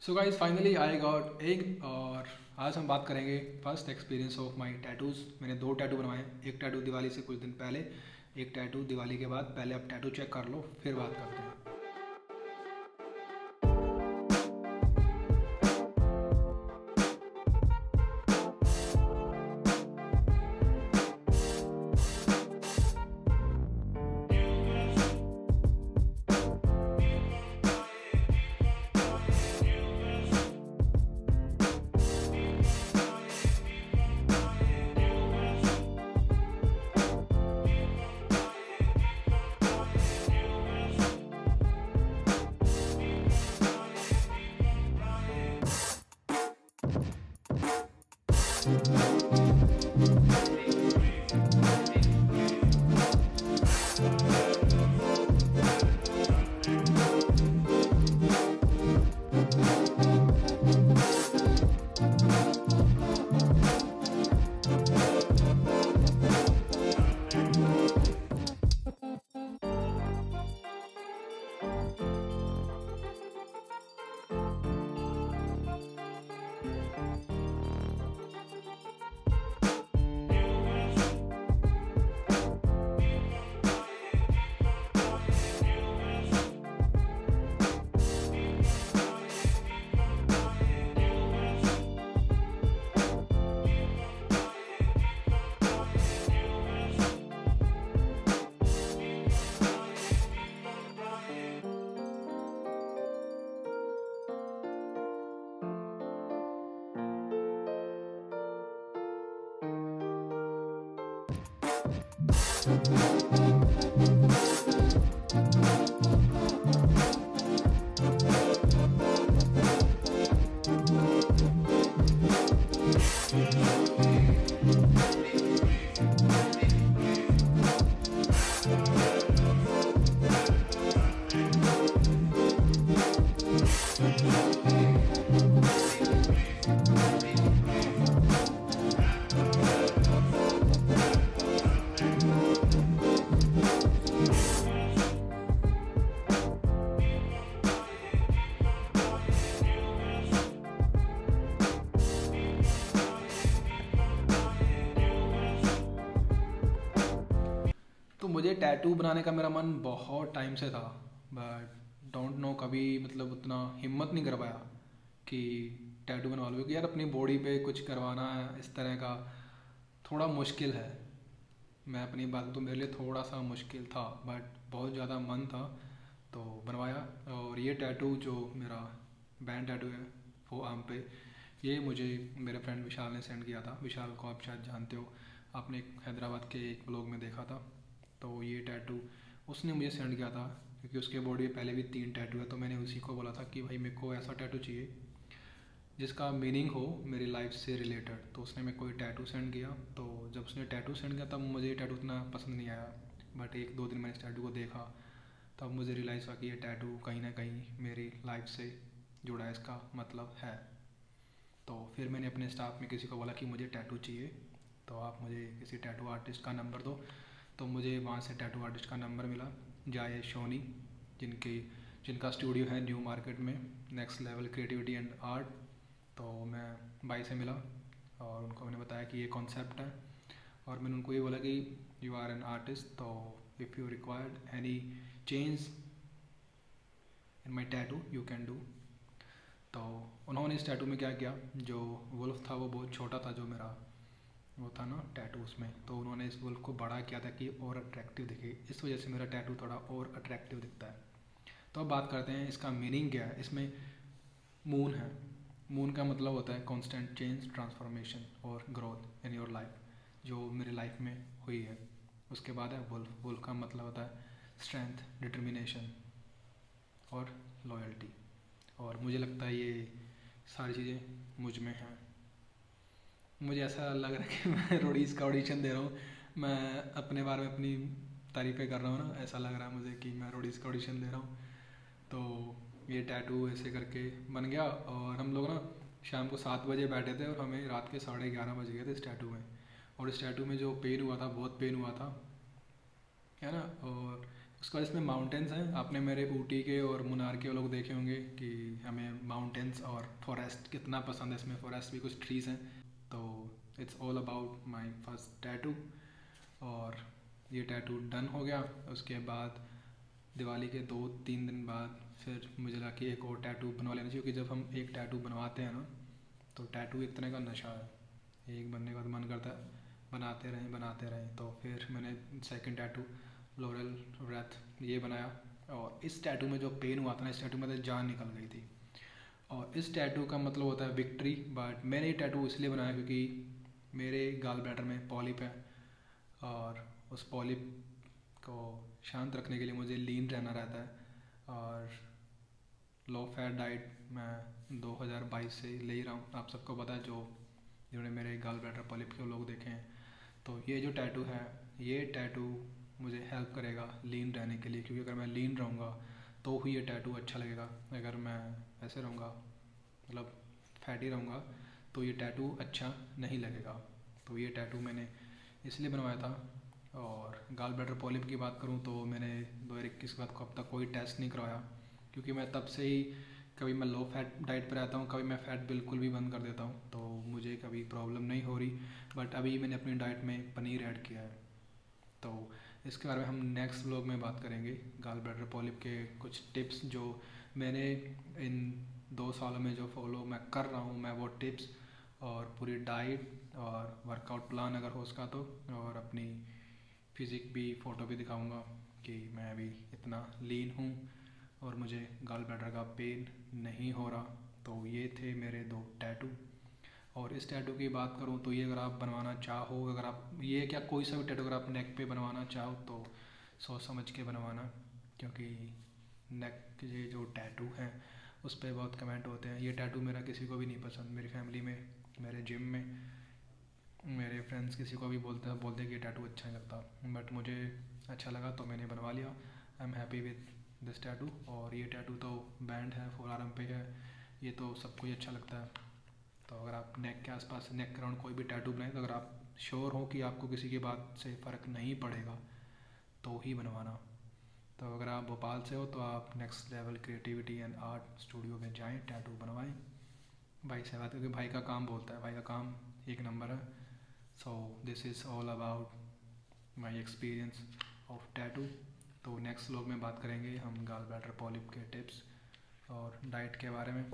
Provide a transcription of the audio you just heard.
So guys finally I got एक और आज हम बात करेंगे first experience of my tattoos. मैंने दो टैटू बनवाए हैं, एक टैटू दिवाली से कुछ दिन पहले, एक टैटू दिवाली के बाद। पहले आप टैटू चेक कर लो फिर बात करते हैं। तो मुझे टैटू बनाने का मेरा मन बहुत टाइम से था, बट डोंट नो कभी मतलब उतना हिम्मत नहीं कर पाया कि टैटू बनवा लूँ, क्योंकि यार अपनी बॉडी पे कुछ करवाना है इस तरह का थोड़ा मुश्किल है। मैं अपनी बात तो मेरे लिए थोड़ा सा मुश्किल था, बट बहुत ज़्यादा मन था तो बनवाया। और ये टैटू जो मेरा बैंड टैटू है वो आम पे, ये मुझे मेरे फ्रेंड विशाल ने सेंड किया था। विशाल को आप शायद जानते हो, आपने हैदराबाद के एक ब्लॉग में देखा था। तो ये टैटू उसने मुझे सेंड किया था, क्योंकि उसके बॉडी पे पहले भी 3 टैटू है। तो मैंने उसी को बोला था कि भाई मेरे को ऐसा टैटू चाहिए जिसका मीनिंग हो मेरी लाइफ से रिलेटेड। तो उसने मेरे को ये टैटू सेंड किया। तो जब उसने टैटू सेंड किया तब मुझे ये टैटू इतना पसंद नहीं आया, बट 1-2 दिन मैंने इस टैटू को देखा तब मुझे रियलाइज़ हुआ कि ये टैटू कहीं ना कहीं मेरी लाइफ से जुड़ा है, इसका मतलब है। तो फिर मैंने अपने स्टाफ में किसी को बोला कि मुझे टैटू चाहिए, तो आप मुझे किसी टैटू आर्टिस्ट का नंबर दो। तो मुझे वहाँ से टैटू आर्टिस्ट का नंबर मिला, जाए सोनी, जिनका स्टूडियो है न्यू मार्केट में, next level creativity and art. तो मैं भाई से मिला और उनको मैंने बताया कि ये कॉन्सेप्ट है, और मैंने उनको ये बोला कि यू आर एन आर्टिस्ट, तो if you required any change in my tattoo you can do. तो उन्होंने इस टैटू में क्या किया, जो वुल्फ था वो बहुत छोटा था, जो मेरा वो था ना टैटू उसमें, तो उन्होंने इस वुल्फ को बड़ा किया था कि और अट्रैक्टिव दिखे। इस वजह से मेरा टैटू थोड़ा और अट्रैक्टिव दिखता है। तो अब बात करते हैं इसका मीनिंग क्या है। इसमें मून है। मून का मतलब होता है कांस्टेंट चेंज, ट्रांसफॉर्मेशन और ग्रोथ इन योर लाइफ, जो मेरी लाइफ में हुई है। उसके बाद है वुल्फ। वुल्फ का मतलब होता है स्ट्रेंथ, डिटर्मिनेशन और लॉयल्टी। और मुझे लगता है ये सारी चीज़ें मुझ में हैं। मुझे ऐसा लग रहा है कि मैं रोडीज़ का ऑडिशन दे रहा हूँ। मैं अपने बारे में अपनी तारीफ़ें कर रहा हूँ ना, ऐसा लग रहा है मुझे कि मैं रोडीज़ का ऑडिशन दे रहा हूँ। तो ये टैटू ऐसे करके बन गया, और हम लोग ना शाम को 7 बजे बैठे थे और हमें रात के 11:30 बज गए थे इस टैटू में। और इस टैटू में जो पेन हुआ था, बहुत पेन हुआ था, है ना। और उसके बाद इसमें माउंटेन्स हैं। आपने मेरे ऊटी के और मुनार के लोग देखे होंगे कि हमें माउंटेन्स और फॉरेस्ट कितना पसंद है। इसमें फॉरेस्ट भी कुछ ट्रीज़ हैं। तो it's all about my first tattoo. और ये टैटू डन हो गया। उसके बाद दिवाली के 2-3 दिन बाद फिर मुझे लगा कि एक और टैटू बनवा लेना चाहिए, क्योंकि जब हम एक टैटू बनवाते हैं ना, तो टैटू एक तरह का नशा है। एक बनने का बाद मन करता है बनाते रहें। तो फिर मैंने सेकंड टैटू फ्लोरल व्रत ये बनाया। और इस टैटू में जो पेन हुआ था ना, इस टैटू में तो जान निकल गई थी। और इस टैटू का मतलब होता है विक्ट्री। बट मैंने ये टैटू इसलिए बनाया क्योंकि मेरे गाल ब्लैडर में पॉलिप है, और उस पॉलिप को शांत रखने के लिए मुझे लीन रहना रहता है। और लो फैट डाइट मैं 2022 से ले ही रहा हूँ। आप सबको पता है, जिन्होंने मेरे गाल ब्लैडर पॉलिप के लोग देखे हैं। तो ये जो टैटू है, ये टैटू मुझे हेल्प करेगा लीन रहने के लिए, क्योंकि अगर मैं लीन रहूँगा तो ही ये टैटू अच्छा लगेगा। अगर मैं ऐसे रहूँगा, मतलब फैटी रहूँगा, तो ये टैटू अच्छा नहीं लगेगा। तो ये टैटू मैंने इसलिए बनवाया था। और गाल ब्लैडर पॉलिप की बात करूँ तो मैंने 2021 के बाद अब तक कोई टेस्ट नहीं करवाया, क्योंकि मैं तब से ही कभी मैं लो फैट डाइट पर रहता हूँ, कभी मैं फ़ैट बिल्कुल भी बंद कर देता हूँ, तो मुझे कभी प्रॉब्लम नहीं हो रही। बट अभी मैंने अपनी डाइट में पनीर ऐड किया है। तो इसके बारे में हम नेक्स्ट व्लॉग में बात करेंगे। गाल ब्लैडर पॉलिप के कुछ टिप्स जो मैंने इन 2 सालों में जो फॉलो मैं कर रहा हूँ, मैं वो टिप्स और पूरी डाइट और वर्कआउट प्लान अगर हो उसका तो, और अपनी फिज़िक भी फ़ोटो भी दिखाऊंगा कि मैं अभी इतना लीन हूँ और मुझे गाल ब्लैडर का पेन नहीं हो रहा। तो ये थे मेरे 2 टैटू। और इस टैटू की बात करूँ तो ये अगर आप बनवाना चाहो, अगर आप ये क्या कोई सा भी टैटू अगर आप नेक पे बनवाना चाहो तो सोच समझ के बनवाना, क्योंकि नेक के ये जो टैटू हैं उस पर बहुत कमेंट होते हैं। ये टैटू मेरा किसी को भी नहीं पसंद। मेरी फैमिली में, मेरे जिम में, मेरे फ्रेंड्स किसी को भी बोलते कि ये टैटू अच्छा नहीं लगता, बट मुझे अच्छा लगा तो मैंने बनवा लिया। I am happy with this tattoo. और ये टैटू तो बैंड है, फोर आर्म पे है, ये तो सबको ही अच्छा लगता है। तो अगर आप नेक के आसपास, नेक अराउंड कोई भी टैटू बनाए, तो अगर आप श्योर हो कि आपको किसी की बात से फ़र्क नहीं पड़ेगा तो ही बनवाना। तो अगर आप भोपाल से हो तो आप next level creativity and art studio में जाएं, टैटू बनवाएं। भाई से बात, क्योंकि भाई का काम बोलता है, भाई का काम एक नंबर है। So this is all about my experience of tattoo. तो नेक्स्ट व्लॉग में बात करेंगे हम गाल ब्लैडर पॉलिप के टिप्स और डाइट के बारे में।